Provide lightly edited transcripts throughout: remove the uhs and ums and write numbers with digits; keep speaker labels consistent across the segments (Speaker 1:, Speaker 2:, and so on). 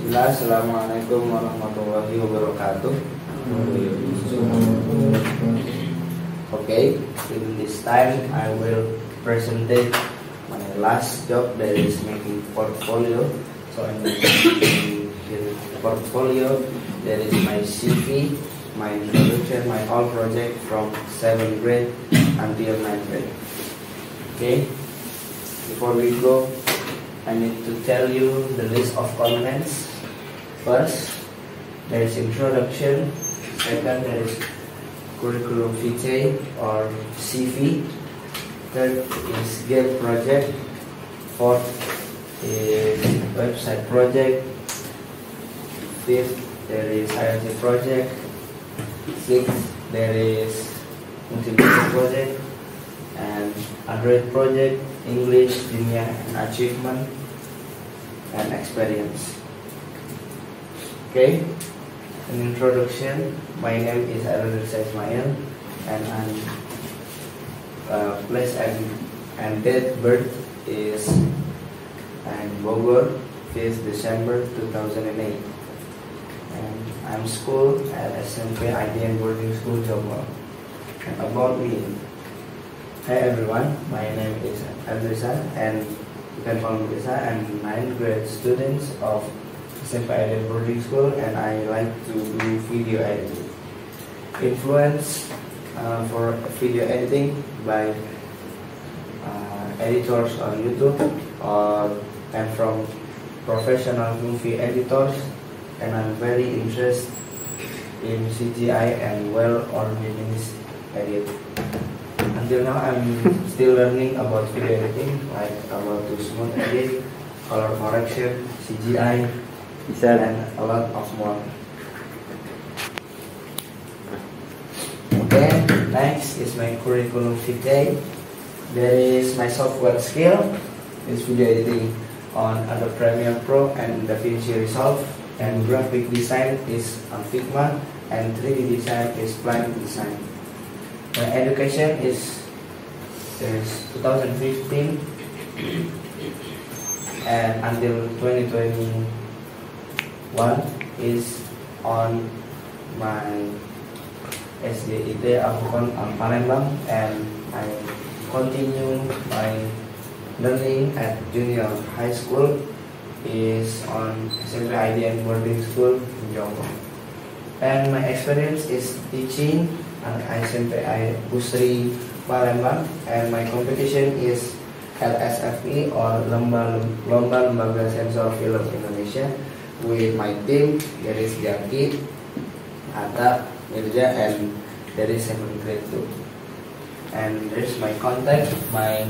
Speaker 1: Bismillah, Assalamualaikum warahmatullahi wabarakatuh. Okay, in this time I will present my last job, that is making portfolio. So in the portfolio there is my CV, my introduction, my all project from 7th grade until 9th grade. Okay, before we go, I need to tell you the list of contents. First, there is introduction. Second, there is curriculum vitae or CV. Third is game project. Fourth is website project. Fifth, there is IoT project. Sixth, there is multimedia project and Android project, English, dunia, and achievement and experience. Okay, an introduction. My name is Airulisa Ismail, and I'm place and date birth is in Bogor, 5th December 2008, and I'm school at SMP IDN Boarding School, Jombang. And about me. Hi everyone, my name is Airulisa, and you can call me Lisa. I'm 9th grade students of SMP IDN Boarding School, and I like to do video editing. Influence for video editing by editors on YouTube and from professional movie editors, and I'm very interested in CGI and well-organized edit. Until now, I'm still learning about video editing, like about to smooth edit, color correction, CGI, and a lot of more. Okay, next is my curriculum vitae. There is my software skill, is video editing on Adobe Premiere Pro and DaVinci Resolve, and graphic design is on Figma, and 3D design is Plan Design. My education is since 2015 and until 2021 is on my SDIT Akukon Palembang, and I continue my learning at junior high school is on SMP IDN Boarding School in Jombang. And my experience is teaching at SMP Busri Palembang, and my competition is LSFI or Lomba Lembaga Sensor Film Indonesia with my team. There is Jaki, Atta, Mirja, and there is 7th grade too. And there is my contact, my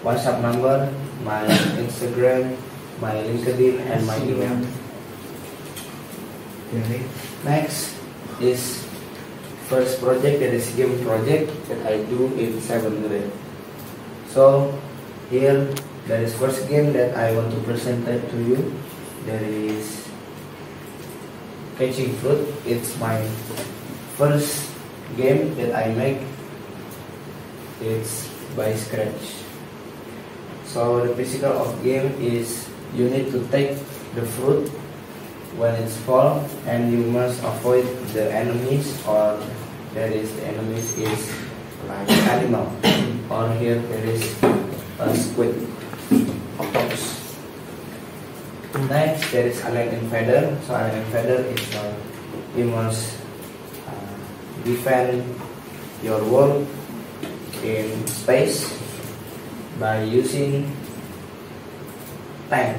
Speaker 1: WhatsApp number, my Instagram, my LinkedIn, and my email. Next is first project, that is game project that I do in 7th grade. So here there is first game that I want to present it to you. There is catching fruit. It's my first game that I make. It's by scratch. So the physical of game is you need to take the fruit when it's fall, and you must avoid the enemies, or there is the enemies is like animal, or here there is a squid, octopus. Next there is Alien Invader. So Alien Invader is you must defend your world in space by using tank.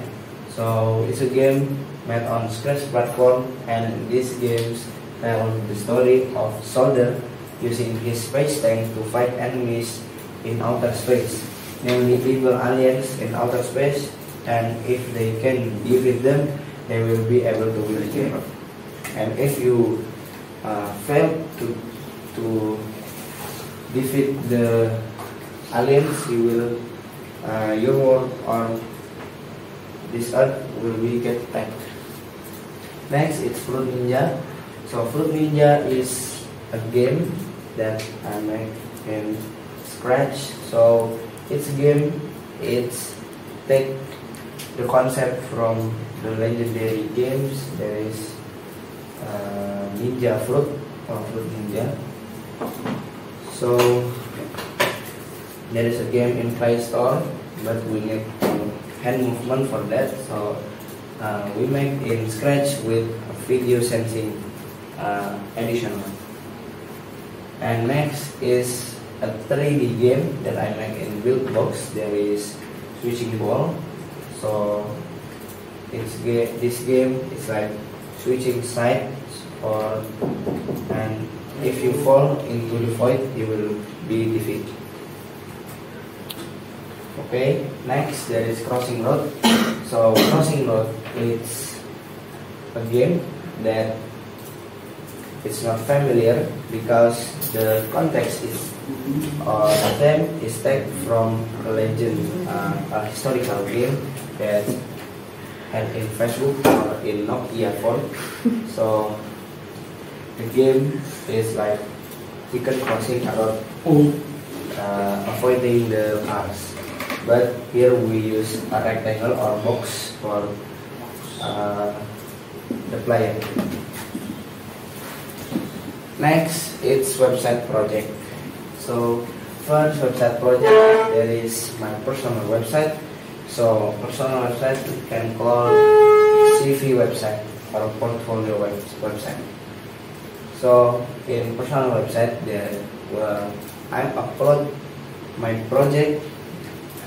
Speaker 1: So it's a game made on Scratch platform, and these games tell the story of soldier using his space tank to fight enemies in outer space, namely evil aliens in outer space, and if they can defeat them, they will be able to win the game. And if you fail to defeat the aliens, you will your world on this earth will be get attacked. Next, it's Fruit Ninja. So Fruit Ninja is a game that I make in Scratch. So it's a game. It's take the concept from the legendary games. There is Ninja Fruit or Fruit Ninja. So there is a game in Play Store, but we need hand movement for that. So we make in Scratch with video sensing additional. And next is a 3D game that I make in Buildbox. There is switching ball. So this game is like switching sides, and if you fall into the void, you will be defeated. Okay, next there is Crossing Road. So Crossing Road, it's a game that it's not familiar because the context is them is taken from a legend, a historical game that had in Facebook or in Nokia phone. So the game is like chicken crossing or avoiding the cars. But here we use a rectangle or box for the player. Next, it's website project. So first website project, there is my personal website. So personal website you can call CV website or portfolio website. So in personal website there I upload my project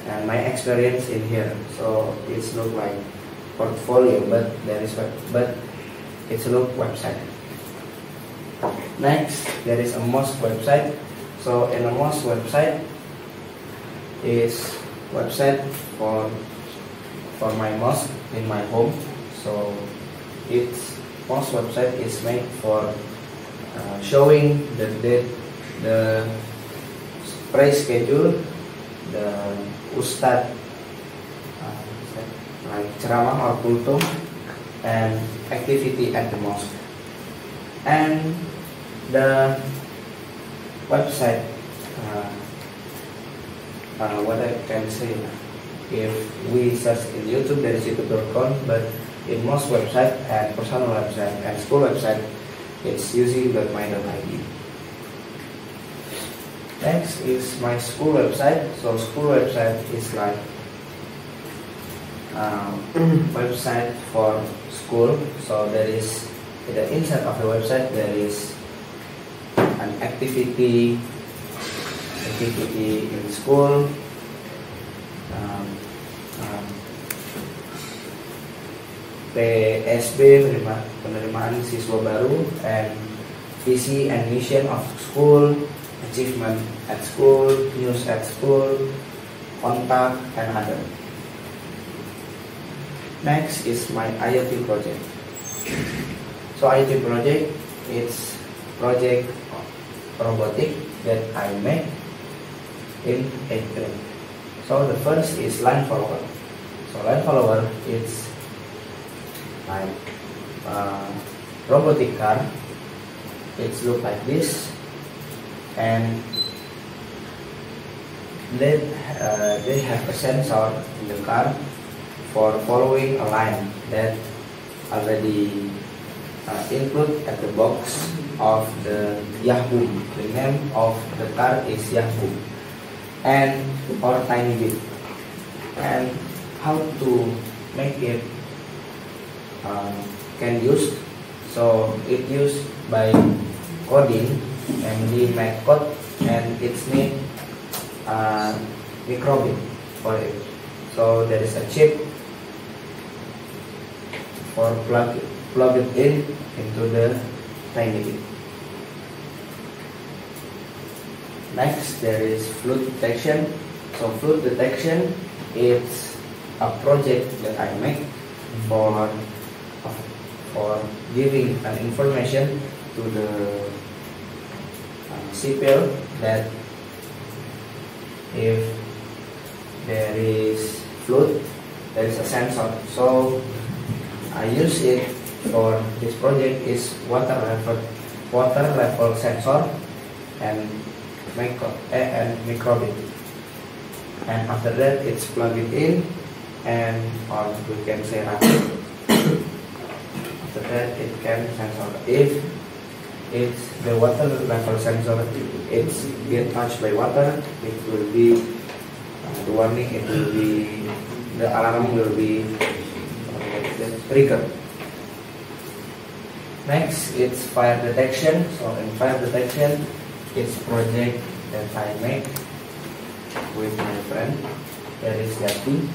Speaker 1: and my experience in here. So it's look like portfolio, but it's look website. Next, there is a mosque website. So in a mosque website is website for my mosque in my home. So its mosque website is made for showing the date, the prayer schedule, the ustad like ceramah or kultum, and activity at the mosque. And the website, what I can say, if we search in YouTube, there is youtube.com, but in most website and personal website and school website, it's using .my.id. Next is my school website. So school website is like website for school. So there is the inside of the website there is an activity in school, PSB penerimaan siswa baru, and visi and mission of school, achievement at school, news at school, contact, and other. Next is my IoT project. So IoT project, it's project robotic that I make in 8th grade. So the first is line follower. So line follower is like robotic car. It's look like this, and they have a sensor in the car for following a line that already include at the box of the Yahoo. The name of the car is Yahoo, and or Tiny Bit. And how to make it can use? So it used by coding, and we make code, and it's need microbit for it. So there is a chip for plug it in into the Tiny Bit. Next, there is flood detection. So flood detection is a project that I make for giving an information to the CPL that if there is flood, there is a sensor. So I use it for this project is water level sensor and microbit. And after that, it's plug it in and or we can say rapid. After that, it can sensor. If it's the water level sensor, it's get touched by water, it will be the warning. It will be the alarm will be triggered. Next, it's fire detection. So in fire detection, it's project that I make with my friend. That is Yati.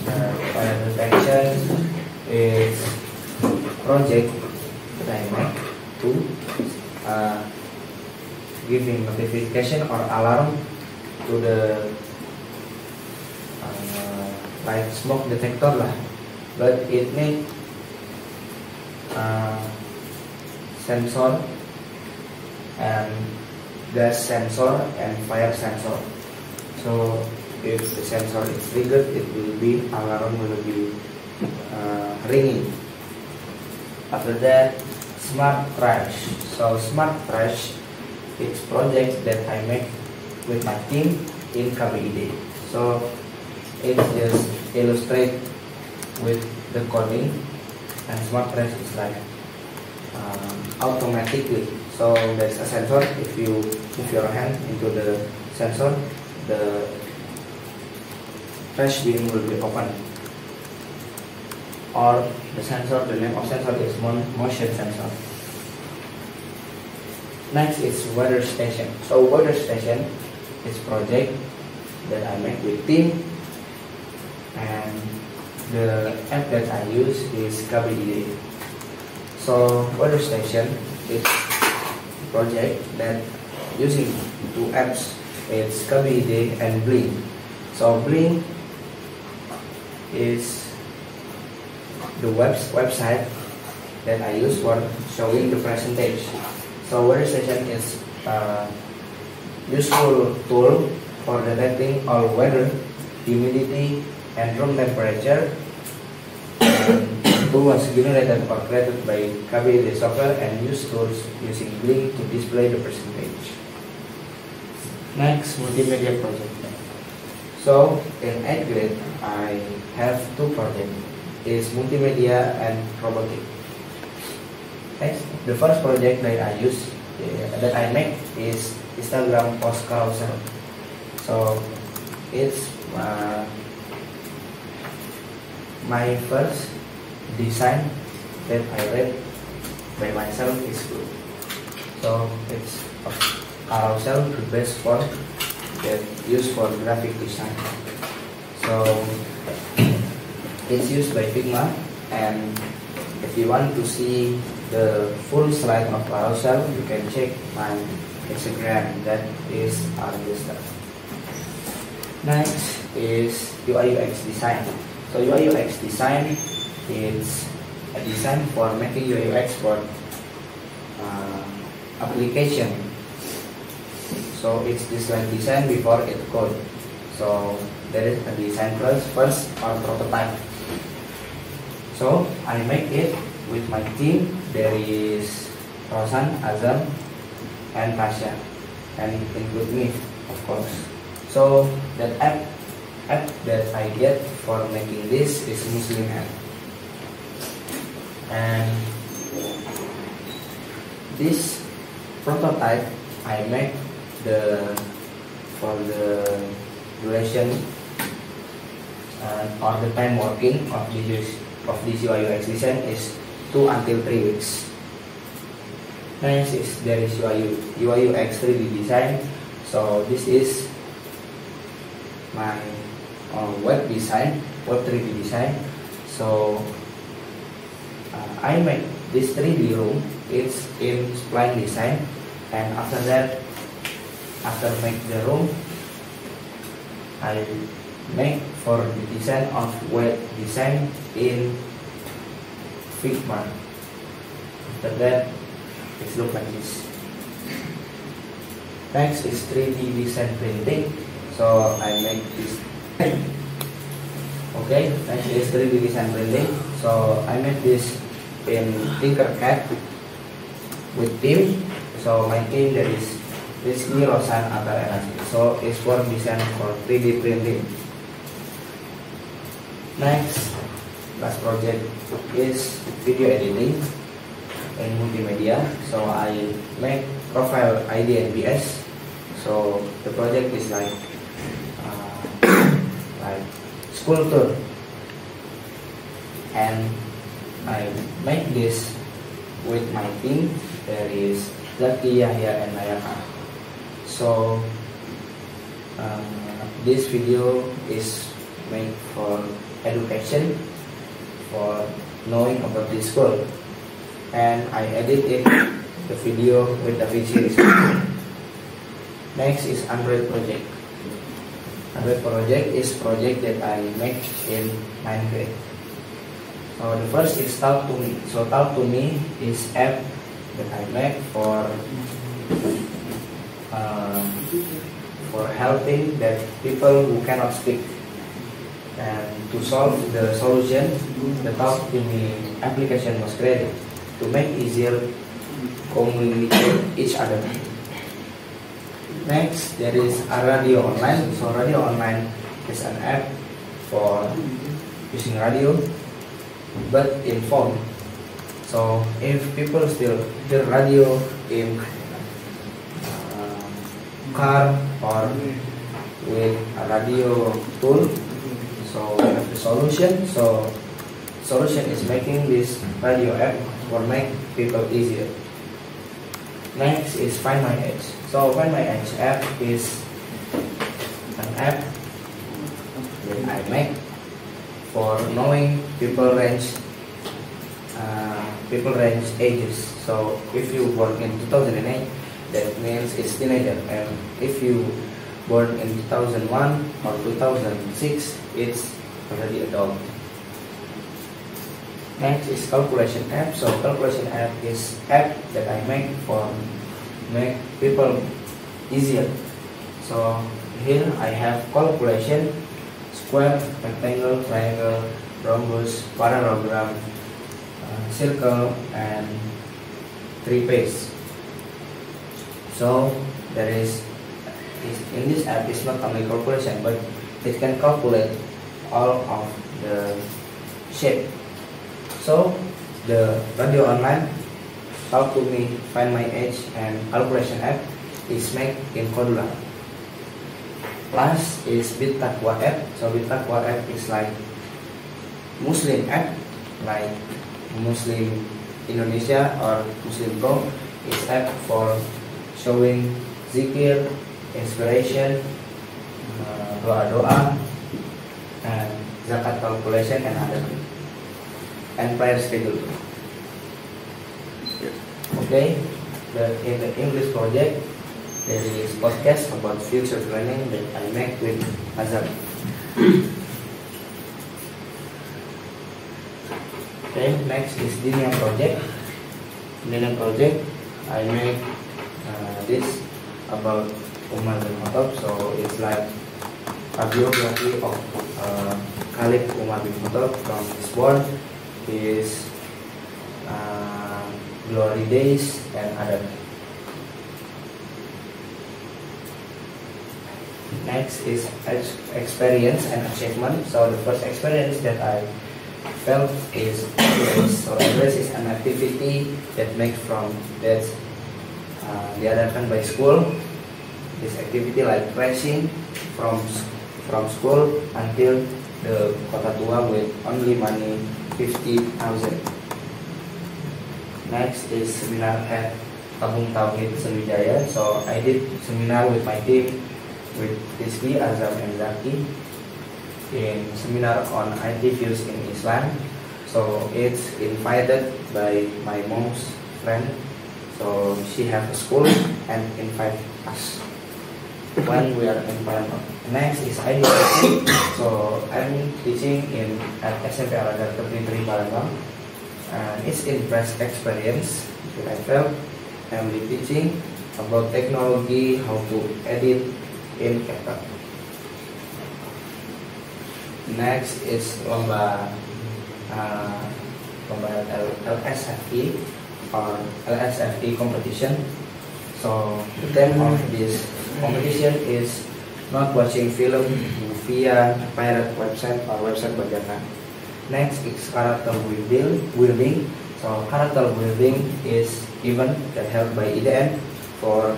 Speaker 1: Fire detection is project that I make to giving notification or alarm to the like smoke detector lah, but it need sensor and gas sensor and fire sensor. So if the sensor is triggered, it will be alarm will be ringing. After that, smart trash. So smart trash, it's project that I make with my team in KBID. So it just illustrate with the coding, and smart trash is like automatically. So there's a sensor. If you move your hand into the sensor, the trash bin will be open. Or the sensor, the name of sensor is motion sensor. Next is weather station. So weather station is project that I make with team, and the app that I use is KBID. So weather station is a project that using two apps. It's KBID and Blink. So Blink is the website that I use for showing the percentage. So weather station is a useful tool for detecting all weather, humidity, and room temperature. Tool was generated or created by KBID software and use tools using Blink to display the percentage. Next, multimedia project. So in 8th grade, I have two projects, is multimedia and robotic. Next, the first project that I use that I make is Instagram post carousel. So it's my first design that I read by myself is good. So it's a carousel best for that used for graphic design. So it's used by Figma, and if you want to see the full slide of carousel, you can check my Instagram, that is Arvista. Next is UI UX design. So UI UX design is a design for making UI UX for application. So it's design before it code. So there is a design first or prototype. So I make it with my team. There is Rosan, Azam, and Tasha, and include me, of course. So that app that I get for making this is Muslim app. And this prototype I make for the duration or the time working of this UI UX design is 2 until 3 weeks. Next is there is UI UX 3D design. So this is my web 3D design. So I make this 3D room. It's in spline design, and after that, after make the room, I make for the design of web design in Figma. After that, it looks like this. Next is 3D design printing. So I make this. Okay, next is 3D design printing. So I make this in Tinkercad with team. So my team there is Rizky, Rosan, Atar, and Asmi. So it's for design for 3D printing. Next, last project is video editing and multimedia. So I make profile ID and BS. So the project is like school tour, and I make this with my team. There is Zaki, Yahya, and Nayaka. So this video is made for education, for knowing about this school, and I edited the video with the series. Next is Android project. Android project is project that I make in 9th grade. So the first is Talk to Me. So Talk to Me is app that I make for helping that people who cannot speak, and to solve the solution, the Talk to Me application was created to make easier communicate each other. Next, there is a Radio Online. So Radio Online is an app for using radio, but in phone. So if people still hear radio in car or with a radio tool, so we have the solution. So solution is making this radio app for make people easier. Next is Find My Edge. So Find My Edge app is an app that I make for knowing people range ages. So if you born in 2008, that means it's teenager, and if you born in 2001 or 2006, it's already adult. Next is calculation app. So calculation app is app that I make for make people easier. So here I have calculation, square, rectangle, triangle, rhombus, parallelogram, circle, and three-phase. So there is in this app is not only calculation, but it can calculate all of the shape. So the Radio Online, Talk to Me, Find My Edge, and calculation app is made in Cordula. Last is BitTaqwa app. So BitTaqwa app is like Muslim app, like Muslim Indonesia or Muslim Pro. It's app for showing zikir, inspiration, doa-doa, and zakat calculation, and other things, and prayer schedule. Okay, in the English project, there is podcast about future planning that I make with Azam. Okay, next is Dinia project. Dinia project, I make this about Umar bin Khattab. So it's like a biography of Khalid Umar bin Khattab from his born, his glory days, and other. Next is experience and achievement. So the first experience that I felt is Everest. So Everest is an activity that makes from that diadakan by school. This activity like racing from school until the Kota Tua with only money 50,000. Next is seminar at Tabung Tauhid Sriwijaya. So I did seminar with my team, with Rizky, Azam, and Zaki, in seminar on IT views in Islam. So it's invited by my mom's friend. So she has a school and invite us when we are in Palembang. Next is ID teaching. So I'm teaching at SMP Al-Azhar Negeri Palembang. And it's impressive experience that I felt. I'm teaching about technology, how to edit in CapCut. Next is lomba LSFE or LSFE competition. So the theme of this competition is not watching film via pirate website or website bajakan. Next is character building. So character building is event that held by IDN for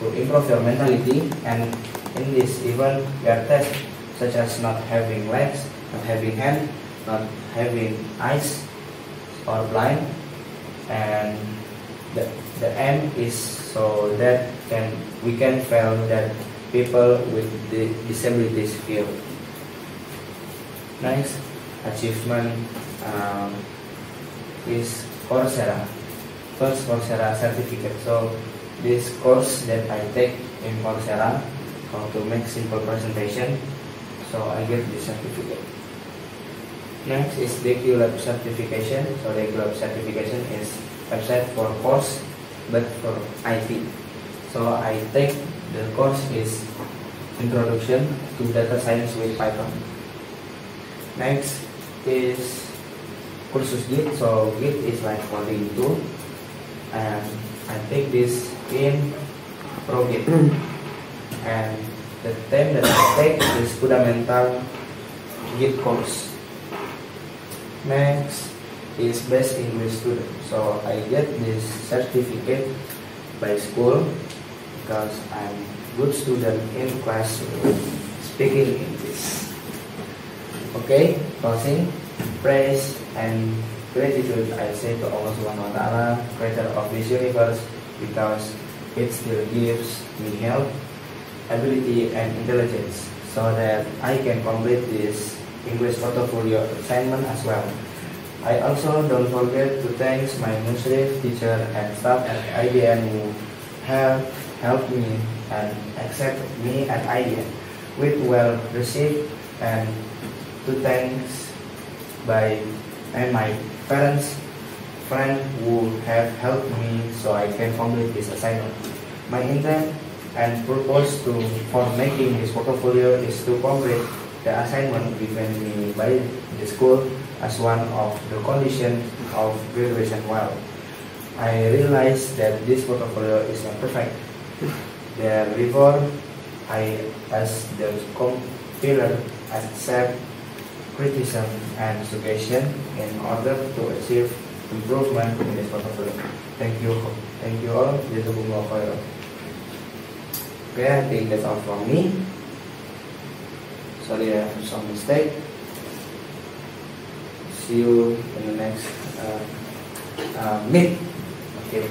Speaker 1: to improve your mentality, and in this event there are tests such as not having legs, not having hand, not having eyes or blind, and the aim is so that we can fail that people with the disabilities feel. Next achievement is Coursera. First, Coursera certificate. So this course that I take in Coursera, how to make simple presentation, so I get this certificate. Next is DQLab certification. So DQLab certification is website for course but for IT. So I take the course is Introduction to Data Science with Python. Next is Kursus Git. So Git is like coding tool, and I take this in ProGit. And the theme that I take is fundamental Git course. Next is Best English Student. So I get this certificate by school because I'm good student in class speaking English. Okay, closing. Praise and gratitude I say to Allah Subhanahu wa Ta'ala, creator of this universe, because it still gives me health, ability, and intelligence so that I can complete this English portfolio assignment as well. I also don't forget to thank my Muslim teacher and staff at IDN who have helped me and accept me at IDN with well received, and to thanks by my parents, friends who have helped me so I can complete this assignment. My intent and purpose for making this portfolio is to complete the assignment given me by the school as one of the conditions of graduation. While I realize that this portfolio is not perfect, therefore I, as the compiler, accept criticism and suggestion in order to achieve improvement in this portfolio. Thank you all. Jazakumullah khairan. Okay, I think that's all from me. Sorry, I have some mistake. See you in the next meet. Okay.